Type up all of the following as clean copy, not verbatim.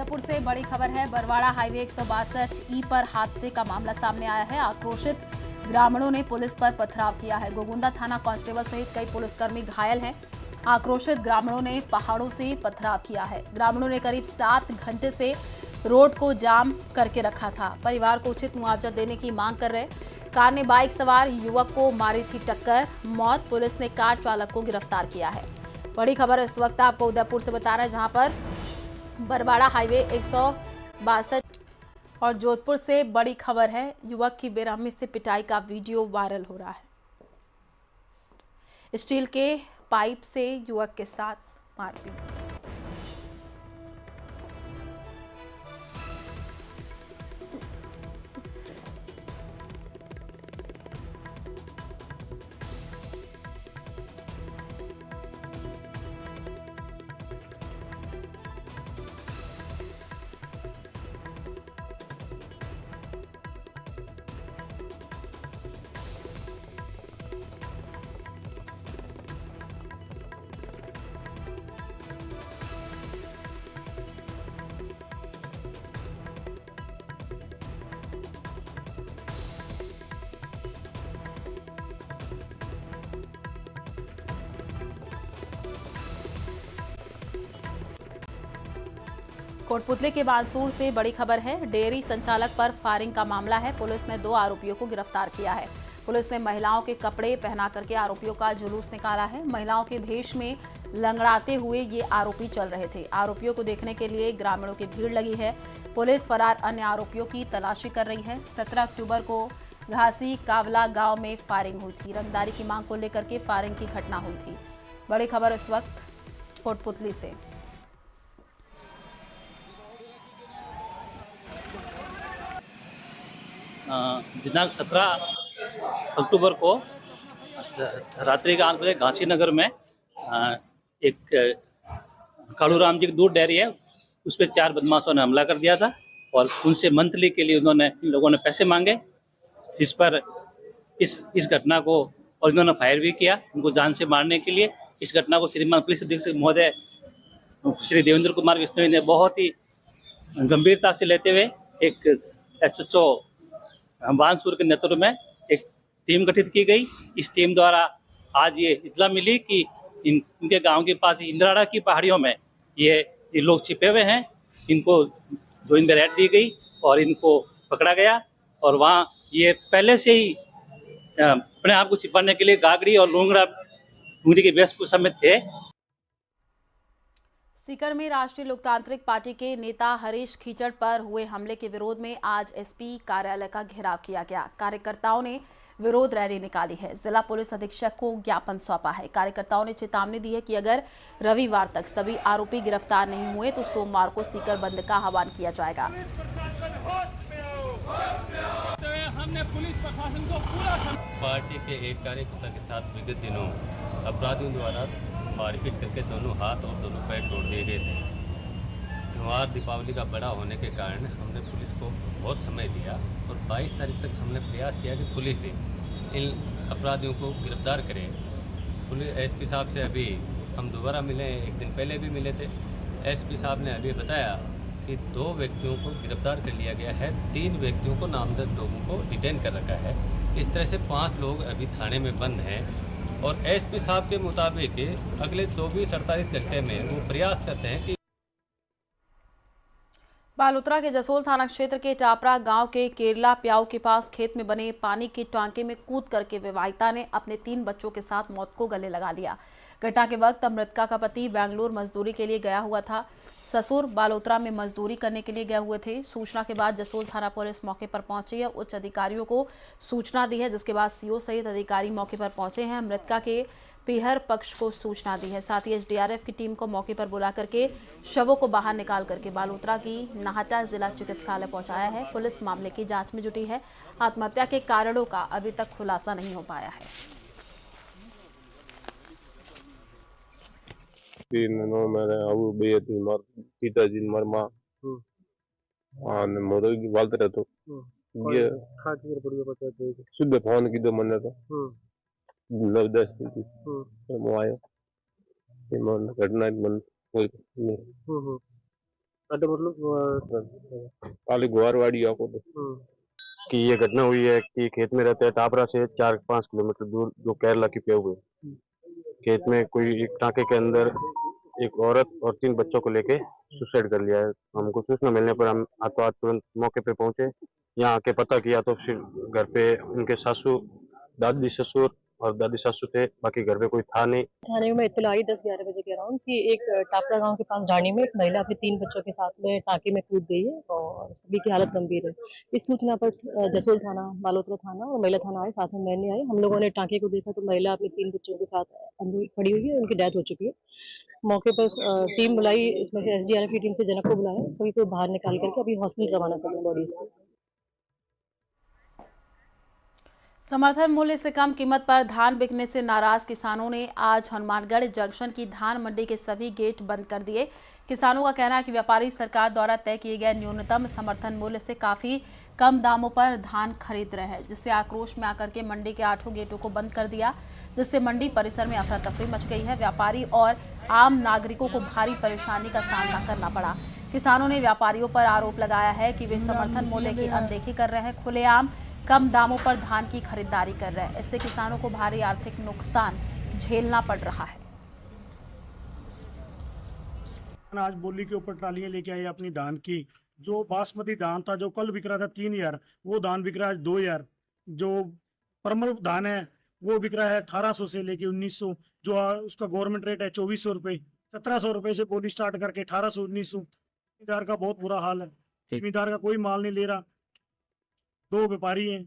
उदयपुर से बड़ी खबर है। बरवाड़ा हाईवे 162 पर हादसे का मामला सामने आया है। आक्रोशित ग्रामीणों ने पुलिस पर पथराव किया है। गोगुंदा थाना कांस्टेबल सहित कई पुलिसकर्मी घायल हैं। आक्रोशित ग्रामीणों ने पहाड़ों से पथराव किया है। ग्रामीणों ने करीब 7 घंटे से रोड को जाम करके रखा था। परिवार को उचित मुआवजा देने की मांग कर रहे। कार ने बाइक सवार युवक को मारी थी टक्कर, मौत। पुलिस ने कार चालक को गिरफ्तार किया है। बड़ी खबर इस वक्त आपको उदयपुर से बता रहे हैं, जहां पर बरवाड़ा हाईवे 162 और जोधपुर से बड़ी खबर है। युवक की बेरहमी से पिटाई का वीडियो वायरल हो रहा है। स्टील के पाइप से युवक के साथ मारपीट। कोटपुतली के बांसूर से बड़ी खबर है। डेयरी संचालक पर फायरिंग का मामला है। पुलिस ने 2 आरोपियों को गिरफ्तार किया है। पुलिस ने महिलाओं के कपड़े पहना करके आरोपियों का जुलूस निकाला है। महिलाओं के भेष में लंगड़ाते हुए ये आरोपी चल रहे थे। आरोपियों को देखने के लिए ग्रामीणों की भीड़ लगी है। पुलिस फरार अन्य आरोपियों की तलाशी कर रही है। 17 अक्टूबर को घासी कावला गांव में फायरिंग हुई थी। रंगदारी की मांग को लेकर के फायरिंग की घटना हुई थी। बड़ी खबर इस वक्त कोटपुतली से। दिनांक 17 अक्टूबर को रात्रि के 8 बजे घासी नगर में एक कालूराम जी की दूध डेयरी है, उस पर 4 बदमाशों ने हमला कर दिया था और उनसे मंथली के लिए इन लोगों ने पैसे मांगे, जिस पर इस घटना को और इन्होंने फायर भी किया उनको जान से मारने के लिए। इस घटना को श्रीमान पुलिस अधीक्षक महोदय श्री देवेंद्र कुमार बिश्नोई ने बहुत ही गंभीरता से लेते हुए एक SHO बांसूर के नेतृत्व में एक टीम गठित की गई। इस टीम द्वारा आज ये इत्तला मिली कि इनके गांव के पास इंद्राड़ा की पहाड़ियों में ये लोग छिपे हुए हैं। इनको ज्वाइन रेड दी गई और इनको पकड़ा गया और वहाँ ये पहले से ही अपने आप को छिपाने के लिए गागड़ी और लुंगड़ी के वेशभूषा में थे। सीकर में राष्ट्रीय लोकतांत्रिक पार्टी के नेता हरीश खीचड़ पर हुए हमले के विरोध में आज SP कार्यालय का घेराव किया गया। कार्यकर्ताओं ने विरोध रैली निकाली है। जिला पुलिस अधीक्षक को ज्ञापन सौंपा है। कार्यकर्ताओं ने चेतावनी दी है कि अगर रविवार तक सभी आरोपी गिरफ्तार नहीं हुए तो सोमवार को सीकर बंद का आह्वान किया जाएगा। हमने पुलिस प्रशासन को पूरा पार्टी के एक कार्यकर्ता के साथ विगत दिनों अपराधियों द्वारा मारपीट करके दोनों हाथ और दोनों पैर तोड़ दिए गए थे। त्यौहार दीपावली का बड़ा होने के कारण हमने पुलिस को बहुत समय दिया और 22 तारीख तक हमने प्रयास किया कि पुलिस इन अपराधियों को गिरफ्तार करे। पुलिस SP साहब से अभी हम दोबारा मिले, एक दिन पहले भी मिले थे। SP साहब ने अभी बताया कि 2 व्यक्तियों को गिरफ्तार कर लिया गया है, 3 व्यक्तियों को नामजद लोगों को डिटेन कर रखा है। इस तरह से 5 लोग अभी थाने में बंद हैं और SP साहब के मुताबिक अगले 24-48 घंटे में वो प्रयास करते हैं कि बालोतरा के जसोल थाना क्षेत्र के टापरा गांव के केरला प्याऊ के पास खेत में बने पानी के टांके में कूद करके विवाहिता ने अपने 3 बच्चों के साथ मौत को गले लगा लिया। घटना के वक्त मृतका का पति बेंगलुरु मजदूरी के लिए गया हुआ था। ससुर बालोतरा में मजदूरी करने के लिए गए हुए थे। सूचना के बाद जसोल थाना पुलिस मौके पर पहुंची है। उच्च अधिकारियों को सूचना दी है, जिसके बाद CO सहित अधिकारी मौके पर पहुंचे हैं। मृतका के पीहर पक्ष को सूचना दी है। साथ ही SDRF की टीम को मौके पर बुला करके शवों को बाहर निकाल करके बालोतरा की नाहटा जिला चिकित्सालय पहुंचाया है। पुलिस मामले की जांच में जुटी है। आत्महत्या के कारणों का अभी तक खुलासा नहीं हो पाया है। 3 मेरे आऊ बे थी मार पिताजी मार मां आने मोर की बात रहे तो ये खातिर बढ़िया बता दे सुबह फोन की दो मने तो लव 10 की मैं आयो ये मन घटना मन कोई नहीं अड्डा मतलब काली गुआरवाड़ी आपको कि ये घटना हुई है कि खेत में रहते हैं टापरा से 4-5 किलोमीटर दूर जो केरला की पे हुए खेत में कोई एक टाँके के अंदर एक औरत और 3 बच्चों को लेके सुसाइड कर लिया है। हमको सूचना मिलने पर हम हाथों हाथ तुरंत मौके पे पहुंचे। यहाँ आके पता किया तो फिर घर पे उनके सासू, दादी ससुर और दादी सासू थे, बाकी घर पे कोई था नहीं। थाने में इत्तला आई 10-11 बजे के अराउंड कि एक टापरा गांव के पास ढाणी में एक महिला अपने 3 बच्चों के साथ में टाँके में कूद गई है और सभी की हालत गंभीर है। इस सूचना पर जसोल थाना, बालोतरा थाना और महिला थाना आए, साथ में मैंने आई। हम लोगों ने टाँके को देखा तो महिला अपने 3 बच्चों के साथ अंदर खड़ी हुई है, उनकी डेथ हो चुकी है। मौके पर टीम बुलाई, इसमें से एसडीआरएफ की टीम से जनक को बुलाया, सभी को बाहर निकाल करके अभी हॉस्पिटल रवाना कर दिया बॉडीज को। समर्थन मूल्य से कम कीमत पर धान बिकने से नाराज किसानों ने आज हनुमानगढ़ जंक्शन की धान मंडी के सभी गेट बंद कर दिए। किसानों का कहना है कि व्यापारी सरकार द्वारा तय किए गए न्यूनतम समर्थन मूल्य से काफी कम दामों पर धान खरीद रहे हैं, जिससे आक्रोश में आकर के मंडी के 8 गेटों को बंद कर दिया, जिससे मंडी परिसर में अफरा तफरी मच गई है। व्यापारी और आम नागरिकों को भारी परेशानी का सामना करना पड़ा। किसानों ने व्यापारियों पर आरोप लगाया है कि वे समर्थन मूल्य की अनदेखी कर रहे हैं, खुलेआम कम दामों पर धान की खरीदारी कर रहे हैं। इससे किसानों को भारी आर्थिक नुकसान झेलना पड़ रहा है। आज बोली के ऊपर ट्रालियां लेके आए अपनी धान की। जो बासमती धान था जो कल बिक रहा था 3000, वो धान बिक रहा है 2000। जो परमल धान है वो बिक रहा है 1800 से लेके 1900। जो उसका गवर्नमेंट रेट है 2400 रुपये। 1700 रुपये से बोली स्टार्ट करके 1800 1900। जमींदार का बहुत बुरा हाल है, जमींदार का कोई माल नहीं ले रहा। 2 व्यापारी हैं।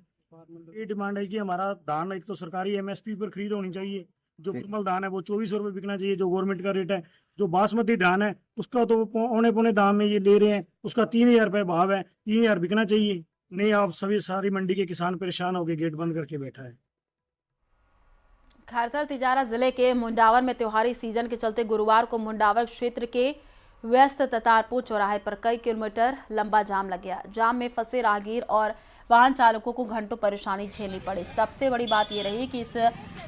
ये डिमांड है कि हमारा धान एक तो सरकारी एमएसपी पर खरीद होनी चाहिए। जो परमल धान है वो 2400 रुपये बिकना चाहिए, जो गवर्नमेंट का रेट है। जो बासमती धान है उसका तो औने पौने दाम में ये ले रहे हैं, उसका 3000 रुपये भाव है, 3000 बिकना चाहिए। नहीं, आप सभी सारी मंडी के किसान परेशान हो गए, गेट बंद करके बैठा है। खैरथल तिजारा जिले के मुंडावर में त्योहारी सीजन के चलते गुरुवार को मुंडावर क्षेत्र के व्यस्त ततारपुर चौराहे पर कई किलोमीटर लंबा जाम लग गया। जाम में फंसे राहगीर और वाहन चालकों को घंटों परेशानी झेलनी पड़ी। सबसे बड़ी बात यह रही कि इस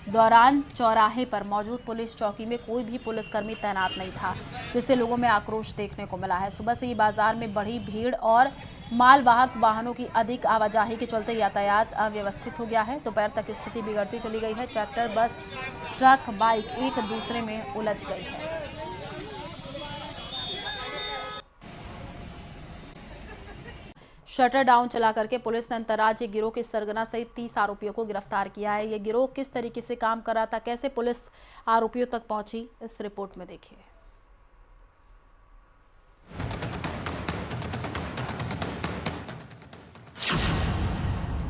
दौरान चौराहे पर मौजूद पुलिस चौकी में कोई भी पुलिसकर्मी तैनात नहीं था, जिससे लोगों में आक्रोश देखने को मिला है। सुबह से ही बाजार में बढ़ी भीड़ और मालवाहक वाहनों की अधिक आवाजाही के चलते यातायात अव्यवस्थित हो गया है। दोपहर तक स्थिति बिगड़ती चली गई है। ट्रैक्टर, बस, ट्रक, बाइक एक दूसरे में उलझ गई है। शटर डाउन चला करके पुलिस ने अंतर्राज्यीय गिरोह के सरगना सहित 30 आरोपियों को गिरफ्तार किया है। ये गिरोह किस तरीके से काम कर रहा था, कैसे पुलिस आरोपियों तक पहुंची, इस रिपोर्ट में देखिए।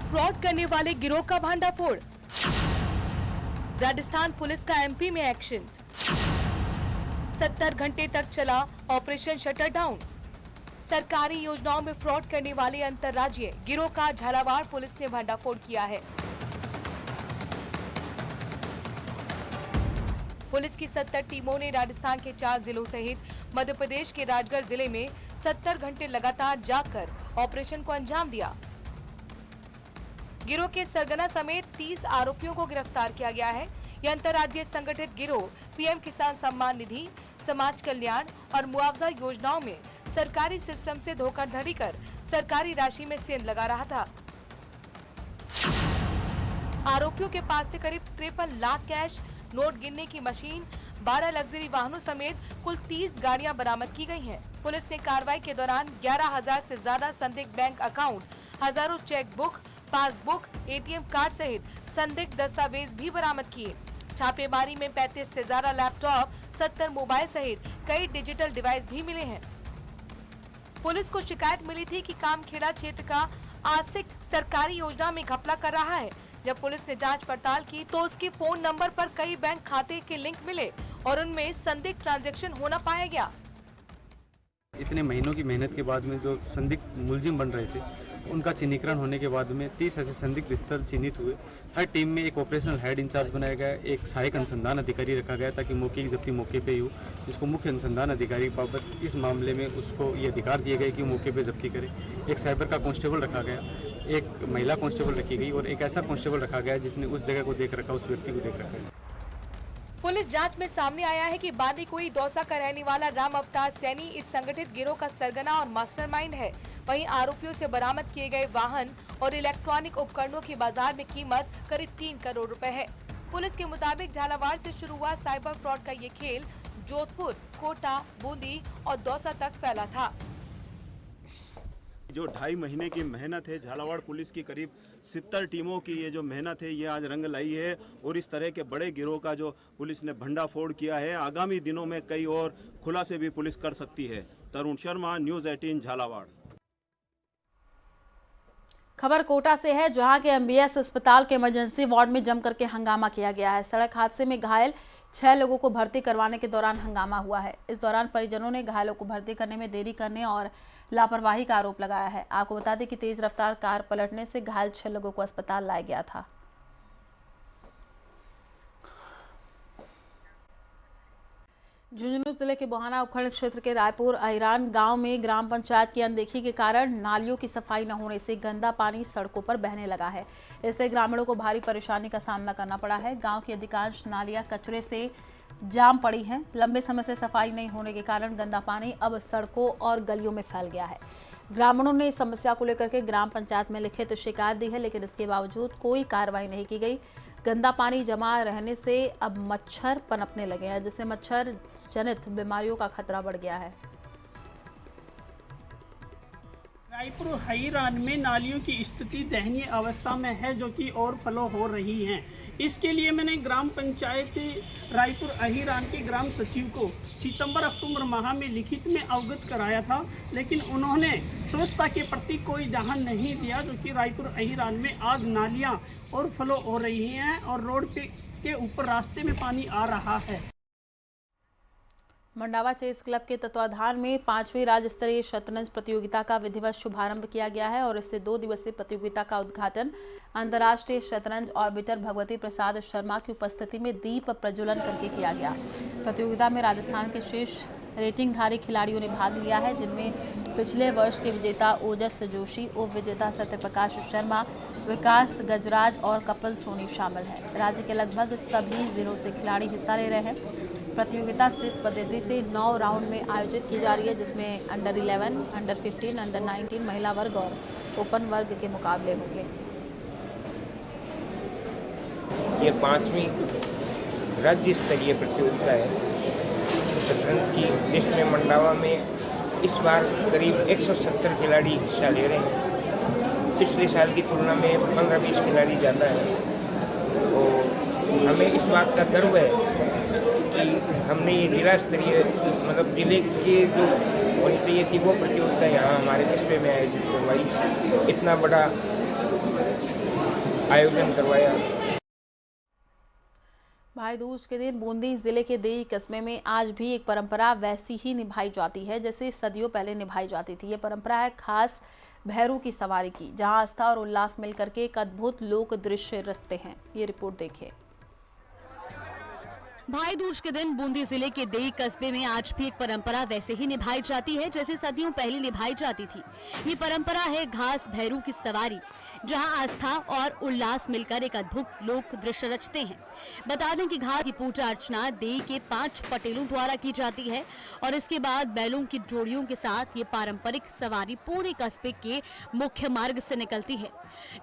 फ्रॉड करने वाले गिरोह का भांडाफोड़। राजस्थान पुलिस का एमपी में एक्शन। 70 घंटे तक चला ऑपरेशन शटर डाउन। सरकारी योजनाओं में फ्रॉड करने वाले अंतर्राज्यीय गिरोह का झालावाड़ पुलिस ने भंडाफोड़ किया है। पुलिस की 70 टीमों ने राजस्थान के 4 जिलों सहित मध्य प्रदेश के राजगढ़ जिले में 70 घंटे लगातार जाकर ऑपरेशन को अंजाम दिया। गिरोह के सरगना समेत 30 आरोपियों को गिरफ्तार किया गया है। यह अंतर्राज्यीय संगठित गिरोह पीएम किसान सम्मान निधि, समाज कल्याण और मुआवजा योजनाओं में सरकारी सिस्टम से धोखाधड़ी कर सरकारी राशि में सेंध लगा रहा था। आरोपियों के पास से करीब 53 लाख कैश, नोट गिनने की मशीन, 12 लग्जरी वाहनों समेत कुल 30 गाड़ियां बरामद की गई हैं। पुलिस ने कार्रवाई के दौरान 11,000 से ज्यादा संदिग्ध बैंक अकाउंट, हजारों cheque book, passbook, ATM card सहित संदिग्ध दस्तावेज भी बरामद किए। छापेमारी में 35 से ज्यादा लैपटॉप, 70 मोबाइल सहित कई डिजिटल डिवाइस भी मिले हैं। पुलिस को शिकायत मिली थी कि कामखेड़ा क्षेत्र का आशिक सरकारी योजना में घपला कर रहा है। जब पुलिस ने जांच पड़ताल की तो उसके फोन नंबर पर कई बैंक खाते के लिंक मिले और उनमें संदिग्ध ट्रांजैक्शन होना पाया गया। इतने महीनों की मेहनत के बाद में जो संदिग्ध मुलजिम बन रहे थे, उनका चिन्हीकरण होने के बाद में 30 ऐसे संदिग्ध स्थल चिन्हित हुए। हर टीम में एक ऑपरेशनल हेड इंचार्ज बनाया गया, एक सहायक अनुसंधान अधिकारी रखा गया ताकि मौके की जब्ती मौके पे ही हो। जिसको मुख्य अनुसंधान अधिकारी बाबत इस मामले में उसको ये अधिकार दिए गए कि मौके पे जब्ती करे। एक साइबर का कांस्टेबल रखा गया, एक महिला कांस्टेबल रखी गई और एक ऐसा कांस्टेबल रखा गया जिसने उस जगह को देख रखा, उस व्यक्ति को देख रखा है। पुलिस जांच में सामने आया है कि बांदीकुई दौसा का रहने वाला राम अवतार सैनी इस संगठित गिरोह का सरगना और मास्टरमाइंड है। वहीं आरोपियों से बरामद किए गए वाहन और इलेक्ट्रॉनिक उपकरणों की बाजार में कीमत करीब 3 करोड़ रुपए है। पुलिस के मुताबिक झालावाड़ से शुरू हुआ साइबर फ्रॉड का ये खेल जोधपुर, कोटा, बूंदी और दौसा तक फैला था। जो 2.5 महीने की मेहनत है, झालावाड़ पुलिस की करीब 70 टीमों की ये जो मेहनत है, ये आज रंग लाई है और इस तरह के बड़े गिरोह का जो पुलिस ने भंडाफोड़ किया है, आगामी दिनों में कई और खुलासे भी पुलिस कर सकती है। तरुण शर्मा, न्यूज़ 18 झालावाड़। खबर कोटा से है, जहां के MBS अस्पताल के इमरजेंसी वार्ड में जम करके हंगामा किया गया है। सड़क हादसे में घायल 6 लोगों को भर्ती करवाने के दौरान हंगामा हुआ है। इस दौरान परिजनों ने घायलों को भर्ती करने में देरी करने और लापरवाही का आरोप लगाया है। आपको बता दें कि तेज रफ्तार कार पलटने से घायल 6 लोगों को अस्पताल लाया गया था। झुंझुनू जिले के बुहाना उपखंड क्षेत्र के रायपुर अहिरान गांव में ग्राम पंचायत की अनदेखी के कारण नालियों की सफाई न होने से गंदा पानी सड़कों पर बहने लगा है। इससे ग्रामीणों को भारी परेशानी का सामना करना पड़ा है। गांव की अधिकांश नालियां कचरे से जाम पड़ी हैं। लंबे समय से सफाई नहीं होने के कारण गंदा पानी अब सड़कों और गलियों में फैल गया है। ग्रामीणों ने इस समस्या को लेकर के ग्राम पंचायत में लिखित शिकायत दी है, लेकिन इसके बावजूद कोई कार्रवाई नहीं की गई। गंदा पानी जमा रहने से अब मच्छर पनपने लगे हैं, जिससे मच्छर जनित बीमारियों का खतरा बढ़ गया है। रायपुर अहिरान में नालियों की स्थिति दयनीय अवस्था में है, जो कि ओवरफ्लो हो रही हैं। इसके लिए मैंने ग्राम पंचायत रायपुर अहिरान के ग्राम सचिव को सितंबर-अक्टूबर माह में लिखित में अवगत कराया था, लेकिन उन्होंने स्वच्छता के प्रति कोई ध्यान नहीं दिया, जो कि रायपुर अहिरान में आज नालियां ओवरफ्लो हो रही हैं और रोड के ऊपर रास्ते में पानी आ रहा है। मंडावा चेस क्लब के तत्वाधान में 5वीं राज्य स्तरीय शतरंज प्रतियोगिता का विधिवत शुभारंभ किया गया है और इससे 2 दिवसीय प्रतियोगिता का उद्घाटन अंतर्राष्ट्रीय शतरंज ऑर्बिटर भगवती प्रसाद शर्मा की उपस्थिति में दीप प्रज्वलन करके किया गया। प्रतियोगिता में राजस्थान के शीर्ष रेटिंगधारी खिलाड़ियों ने भाग लिया है, जिनमें पिछले वर्ष के विजेता ओजस जोशी, उप विजेता सत्यप्रकाश शर्मा, विकास गजराज और कपिल सोनी शामिल हैं। राज्य के लगभग सभी जिलों से खिलाड़ी हिस्सा ले रहे हैं। प्रतियोगिता स्विस पद्धति से 9 राउंड में आयोजित की जा रही है, जिसमें अंडर 11, अंडर 15, अंडर 19 महिला वर्ग और ओपन वर्ग के मुकाबले होंगे। ये 5वीं राज्य स्तरीय प्रतियोगिता है शतरंज की, जिसमें मंडावा में इस बार करीब 170 खिलाड़ी हिस्सा ले रहे हैं। पिछले साल की तुलना में 15-20 खिलाड़ी ज़्यादा है। और हमें इस बात का गर्व है कि हमने ये जिला स्तरीय मतलब जिले के जो होनी चाहिए थी वो प्रतियोगिता यहाँ हमारे कस्बे में आयोजित करवाई, इतना बड़ा आयोजन करवाया। भाई दूज के दिन बूंदी जिले के देई कस्बे में आज भी एक परंपरा वैसी ही निभाई जाती है जैसे सदियों पहले निभाई जाती थी। ये परंपरा है खास भैरू की सवारी की, जहां आस्था और उल्लास मिलकर के एक अद्भुत लोक दृश्य रचते हैं। ये रिपोर्ट देखिए। भाई दूज के दिन बूंदी जिले के देई कस्बे में आज भी एक परंपरा वैसे ही निभाई जाती है जैसे सदियों पहले निभाई जाती थी। ये परंपरा है घास भैरू की सवारी, जहां आस्था और उल्लास मिलकर एक अद्भुत लोक दृश्य रचते हैं। बता दें कि घास की पूजा अर्चना देई के 5 पटेलों द्वारा की जाती है और इसके बाद बैलों की जोड़ियों के साथ ये पारंपरिक सवारी पूरे कस्बे के मुख्य मार्ग से निकलती है।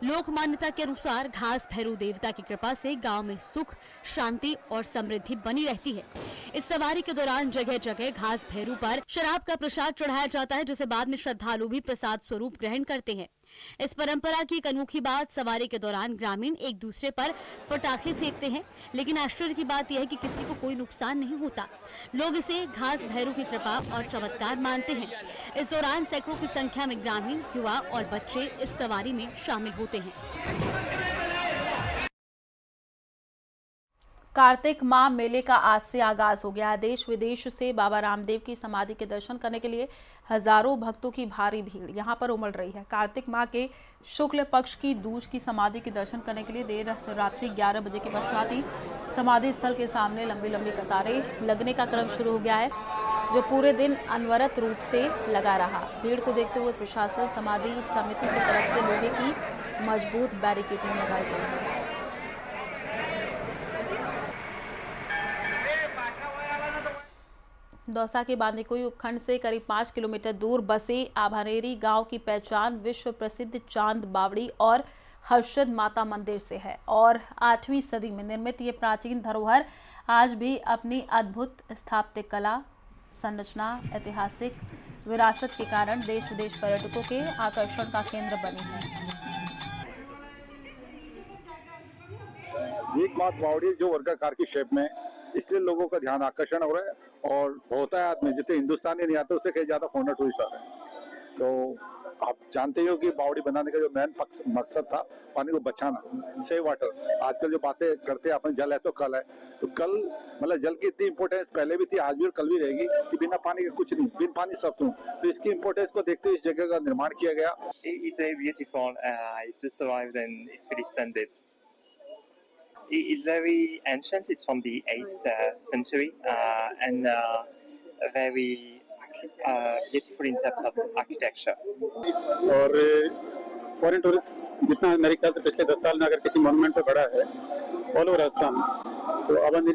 लोक मान्यता के अनुसार घास भैरू देवता की कृपा से गांव में सुख, शांति और समृद्धि बनी रहती है। इस सवारी के दौरान जगह जगह घास भैरू पर शराब का प्रसाद चढ़ाया जाता है, जिसे बाद में श्रद्धालु भी प्रसाद स्वरूप ग्रहण करते हैं। इस परंपरा की एक अनोखी बात, सवारी के दौरान ग्रामीण एक दूसरे पर पटाखे फेंकते हैं, लेकिन आश्चर्य की बात यह है कि किसी को कोई नुकसान नहीं होता। लोग इसे घास भैरू की कृपा और चमत्कार मानते हैं। इस दौरान सैकड़ों की संख्या में ग्रामीण, युवा और बच्चे इस सवारी में शामिल होते हैं। कार्तिक माह मेले का आज से आगाज हो गया है। देश विदेश से बाबा रामदेव की समाधि के दर्शन करने के लिए हजारों भक्तों की भारी भीड़ यहां पर उमड़ रही है। कार्तिक माह के शुक्ल पक्ष की दूज की समाधि के दर्शन करने के लिए देर रात्रि 11 बजे के पश्चात ही समाधि स्थल के सामने लंबी लंबी कतारें लगने का क्रम शुरू हो गया है, जो पूरे दिन अनवरत रूप से लगा रहा। भीड़ को देखते हुए प्रशासन समाधि समिति की तरफ से लोहे की मजबूत बैरिकेडिंग लगाई गई है। दौसा के बांदीकुई उपखंड से करीब 5 किलोमीटर दूर बसे आभानेरी गांव की पहचान विश्व प्रसिद्ध चांद बावड़ी और हर्षद माता मंदिर से है और 8वीं सदी में निर्मित ये प्राचीन धरोहर आज भी अपनी अद्भुत स्थापत्य कला, संरचना, ऐतिहासिक विरासत के कारण देश विदेश पर्यटकों के आकर्षण का केंद्र बनी है। एकमात्र बावड़ी जो वर्गाकार की शेप में, इसलिए लोगों का ध्यान आकर्षण हो रहा है और बहुतायत में जितने हिंदुस्तानी नहीं आते उससे कहीं ज्यादा फॉरेनर टूरिस्ट आ रहे हैं। तो आप जानते हो कि बावड़ी बनाने का जो मेन मकसद था पानी को बचाना, सेव वाटर। आजकल जो बातें करते हैं अपन, जल है तो कल है, तो कल मतलब जल की इतनी इंपॉर्टेंस पहले भी थी, आज भी और कल भी रहेगी कि बिना पानी के कुछ नहीं, बिन पानी सब सुन। तो इसकी इंपॉर्टेंस को देखते हुए इस जगह का निर्माण किया गया। It's very beautiful. I just arrived and it's really splendid. It's very ancient. It's from the 8th century and very beautiful in terms of architecture. और फॉरेन टूरिस्ट जितना मेरे ख्याल से पिछले 10 साल में अगर किसी मॉन्यूमेंट पे बढ़ा है ऑल ओवर आसाम, तो आभानेरी